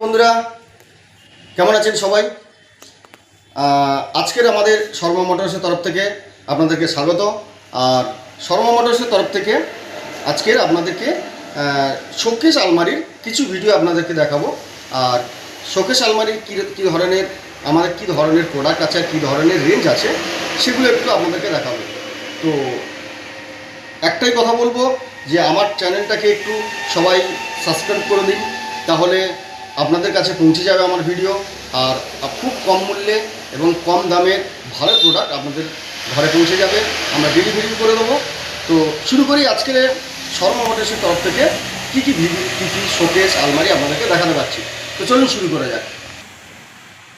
বন্ধুরা কেমন আছেন সবাই? আজকের আমাদের শর্মা মোটরসের তরফ থেকে আপনাদেরকে স্বাগত। আর শর্মা মোটরসের তরফ থেকে আজকের আপনাদেরকে শোকেস আলমারির কিছু ভিডিও আপনাদেরকে দেখাবো। আর শোকেস আলমারির কী ধরনের আমাদের কী ধরনের প্রোডাক্ট আছে, কী ধরনের রেঞ্জ আছে, সেগুলো একটু আপনাদেরকে দেখাবো। তো একটাই কথা বলবো যে আমার চ্যানেলটাকে একটু সবাই সাবস্ক্রাইব করে দিন, তাহলে আপনাদের কাছে পৌঁছে যাবে আমার ভিডিও। আর খুব কম মূল্যে এবং কম দামের ভালো প্রোডাক্ট আপনাদের ঘরে পৌঁছে যাবে, আমরা ডেলিভারি করে দেবো। তো শুরু করি আজকের শর্মা মোটরসের তরফ থেকে কী কী শোকেস আলমারি আপনাদেরকে দেখাতে পাচ্ছি। তো চলুন শুরু করা যাক।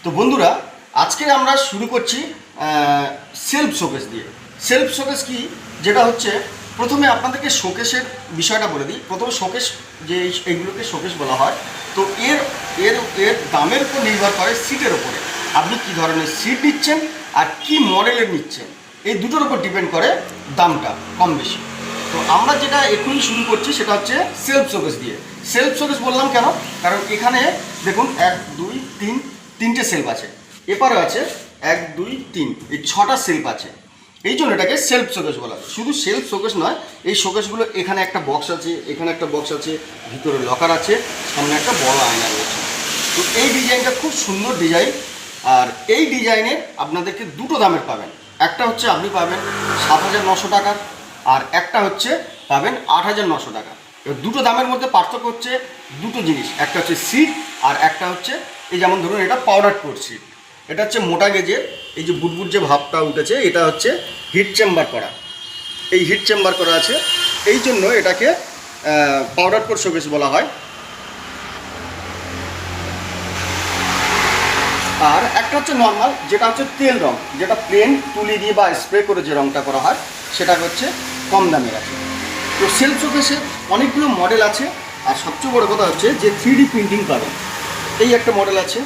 তো বন্ধুরা আজকে আমরা শুরু করছি সেলফ শোকেস দিয়ে। সেলফ শোকেস কি, যেটা হচ্ছে প্রথমে আপনাদেরকে শোকেসের বিষয়টা বলে দিই। প্রথমে শোকেস যে এইগুলোকে শোকেস বলা হয়, তো এর এর এর দামের উপর নির্ভর করে সিটের ওপরে, আপনি কী ধরনের সিট নিচ্ছেন আর কি মডেলের নিচ্ছেন, এই দুটোর উপর ডিপেন্ড করে দামটা কম বেশি। তো আমরা যেটা এখনই শুরু করছি সেটা হচ্ছে সেলফ শোকেস দিয়ে। সেলফ শোকেস বললাম কেন, কারণ এখানে দেখুন 1 2 3 তিনটে সেলফ আছে, এপারে আছে 1 2 3, এই 6টা সেলফ আছে, এই জন্য এটাকে সেলফ শোকেস বলা হয়। শুধু সেলফ শোকেস নয়, এই শোকেসগুলো এখানে একটা বক্স আছে, এখানে একটা বক্স আছে, ভিতরে লকার আছে, সামনে একটা বড় আয়না রয়েছে। তো এই ডিজাইনটা খুব সুন্দর ডিজাইন। আর এই ডিজাইনে আপনাদেরকে দুটো দামের পাবেন। একটা হচ্ছে আপনি পাবেন 7,900 টাকার, আর একটা হচ্ছে পাবেন 8,900 টাকা। এবার দুটো দামের মধ্যে পার্থক্য হচ্ছে দুটো জিনিস, একটা হচ্ছে সিট আর একটা হচ্ছে এই যেমন ধরুন এটা পাউডার কোট সিট, এটা হচ্ছে মোটা গেজের, এই যে বুটবুট যে ভাবটা উঠেছে এটা হচ্ছে হিট চেম্বার করা, এই হিট চেম্বার করা আছে, এই জন্য এটাকে পাউডার কোট শোকেস বলা হয়। আর একটা হচ্ছে নর্মাল, যেটা হচ্ছে তেল রং, যেটা প্লেন তুলি দিয়ে বা স্প্রে করে যে রংটা করা হয়, সেটা হচ্ছে কম দামের আছে। তো সেলফ শোকেসে অনেকগুলো মডেল আছে, আর সবচেয়ে বড় কথা হচ্ছে যে 3D প্রিন্টিং পাবেন। এই একটা মডেল আছে।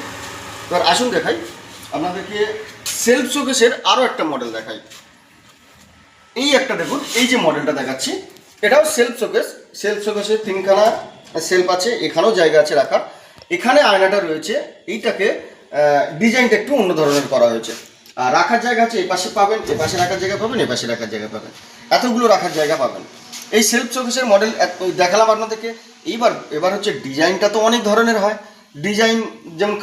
এবার আসুন দেখাই আপনাদেরকে সেলফ শোকেসের আরও একটা মডেল দেখাই। এই একটা দেখুন, এই যে মডেলটা দেখাচ্ছি, এটাও সেলফ শোকেস। সেলফ শোকেসের 3খানা সেলফ আছে, এখানেও জায়গা আছে রাখার, এখানে আয়নাটা রয়েছে। এইটাকে ডিজাইনটা একটু অন্য ধরনের করা হয়েছে। আর রাখার জায়গা আছে, এই পাশে পাবেন, এ পাশে রাখার জায়গা পাবেন, এ পাশে রাখার জায়গা পাবেন, এতগুলো রাখার জায়গা পাবেন। এই সেলফ শোকেসের মডেল দেখালাম আপনাদেরকে। এবার হচ্ছে ডিজাইনটা তো অনেক ধরনের হয়, ডিজাইন যেমন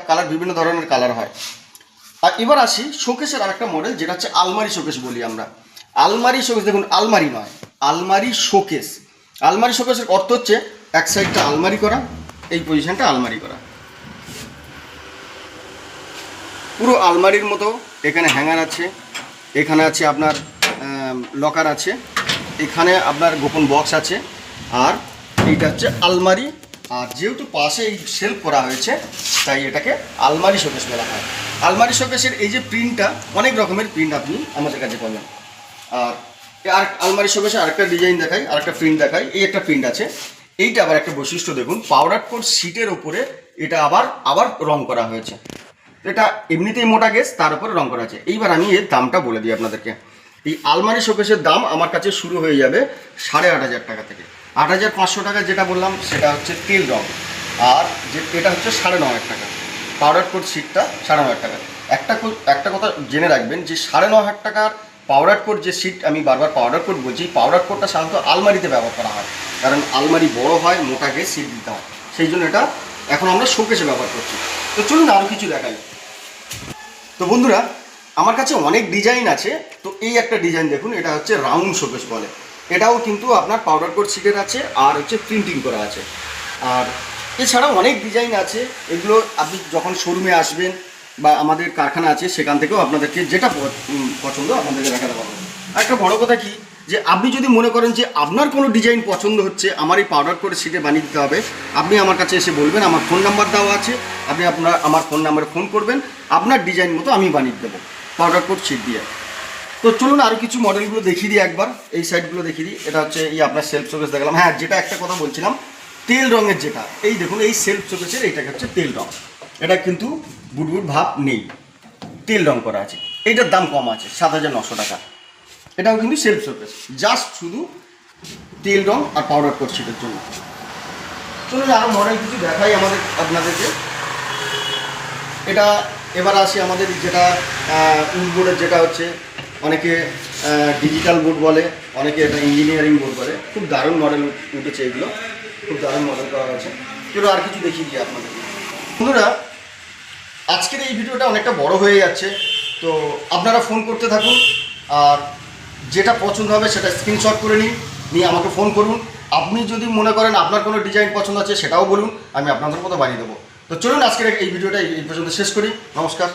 কালার বিভিন্ন ধরনের কালার হয়। আর এবার আসি শোকেসের আরেকটা মডেল, যেটা হচ্ছে আলমারি শোকেস বলি আমরা। আলমারি শোকেস দেখুন, আলমারি নয়, আলমারি শোকেস। আলমারি শোকেসের অর্থ হচ্ছে এক সাইডটা আলমারি করা, এই পজিশনটা আলমারি করা, পুরো আলমারির মতো। এখানে হ্যাঙ্গার আছে, এখানে আছে আপনার লকার আছে, এখানে আপনার গোপন বক্স আছে, আর এইটা হচ্ছে আলমারি। আর যেহেতু পাশে এই সেলফ করা হয়েছে, তাই এটাকে আলমারি শোকেস বলা হয়। আলমারি শোকেসের এই যে প্রিন্টটা, অনেক রকমের প্রিন্ট আপনি আমাদের কাছে পাবেন। আর আলমারি শোকেসে আরেকটা ডিজাইন দেখাই, আরেকটা প্রিন্ট দেখাই। এই একটা প্রিন্ট আছে, এইটা আবার একটা বৈশিষ্ট্য দেখুন, পাউডার কোট সিটের ওপরে এটা আবার রং করা হয়েছে। এটা এমনিতেই মোটা গেজ, তার উপরে রং করা আছে। এইবার আমি এর দামটা বলে দিই আপনাদেরকে। এই আলমারি শোকেসের দাম আমার কাছে শুরু হয়ে যাবে 8,500 টাকা থেকে। 8,500 টাকা যেটা বললাম সেটা হচ্ছে তেল রং, আর যে এটা হচ্ছে 9,500 টাকা। পাউডার কোট সিটটা 9,500 টাকা। একটা কথা জেনে রাখবেন যে 9,500 টাকার পাউডার কোট যে সিট, আমি বারবার পাউডার কোট বলছি, পাউডার কোটটা সাধারণত আলমারিতে ব্যবহার করা হয়, কারণ আলমারি বড় হয়, মোটা গেজ সিট দিতে হয়, সেই জন্য এটা এখন আমরা শোকেসে ব্যবহার করছি। তো চলুন আরও কিছু দেখাই। তো বন্ধুরা আমার কাছে অনেক ডিজাইন আছে। তো এই একটা ডিজাইন দেখুন, এটা হচ্ছে রাউন্ড শোকেস বলে। এটাও কিন্তু আপনার পাউডার কোট সিটের আছে, আর হচ্ছে প্রিন্টিং করা আছে। আর এছাড়াও অনেক ডিজাইন আছে, এগুলো আপনি যখন শোরুমে আসবেন বা আমাদের কারখানা আছে, সেখান থেকেও আপনাদেরকে যেটা পছন্দ আপনাদেরকে দেখাতে পারবো। আর একটা বড় কথা কি, যে আপনি যদি মনে করেন যে আপনার কোনো ডিজাইন পছন্দ হচ্ছে, আমার এই পাউডার কোট সিটে বানিয়ে দিতে হবে, আপনি আমার কাছে এসে বলবেন, আমার ফোন নাম্বার দেওয়া আছে, আপনি আমার ফোন নাম্বারে ফোন করবেন, আপনার ডিজাইন মতো আমি বানিয়ে দেবো পাউডার কোট সিট দিয়ে। তো চলুন আরও কিছু মডেলগুলো দেখিয়ে দিই একবার, এই সাইডগুলো দেখিয়ে দিই। এটা হচ্ছে এই আপনার সেলফ শোকেস দেখালাম। হ্যাঁ, যেটা একটা কথা বলছিলাম, তেল রঙের যেটা, এই দেখুন এই সেলফ শোকেসের এইটাকে হচ্ছে তেল রঙ। এটা কিন্তু বুটবুট ভাব নেই, তেল রঙ করা আছে। এইটার দাম কম আছে, 7,900 টাকা। এটাও কিন্তু সেলফ শোকেস, জাস্ট শুধু তেল রঙ আর পাউডার কোট সিটের জন্য। চলুন আরও মডেল কিছু দেখাই আপনাদেরকে। এটা এবার আসি আমাদের যেটা উডবোর্ডের, যেটা হচ্ছে অনেকে ডিজিটাল বোর্ড বলে, অনেকে এটা ইঞ্জিনিয়ারিং বোর্ড বলে। খুব দারুণ মডেল উঠেছে এগুলো, খুব দারুণ মডেল করা হয়েছে। চলো আর কিছু দেখিয়ে দিই আপনাদের। বন্ধুরা, আজকের এই ভিডিওটা অনেকটা বড় হয়ে যাচ্ছে, তো আপনারা ফোন করতে থাকুন, আর যেটা পছন্দ হবে সেটা স্ক্রিনশট করে নিয়ে আমাকে ফোন করুন। আপনি যদি মনে করেন আপনার কোনো ডিজাইন পছন্দ আছে সেটাও বলুন, আমি আপনাদের মতো বানিয়ে দেবো। তো চলুন আজকের এই ভিডিওটা এই পর্যন্ত শেষ করি। নমস্কার।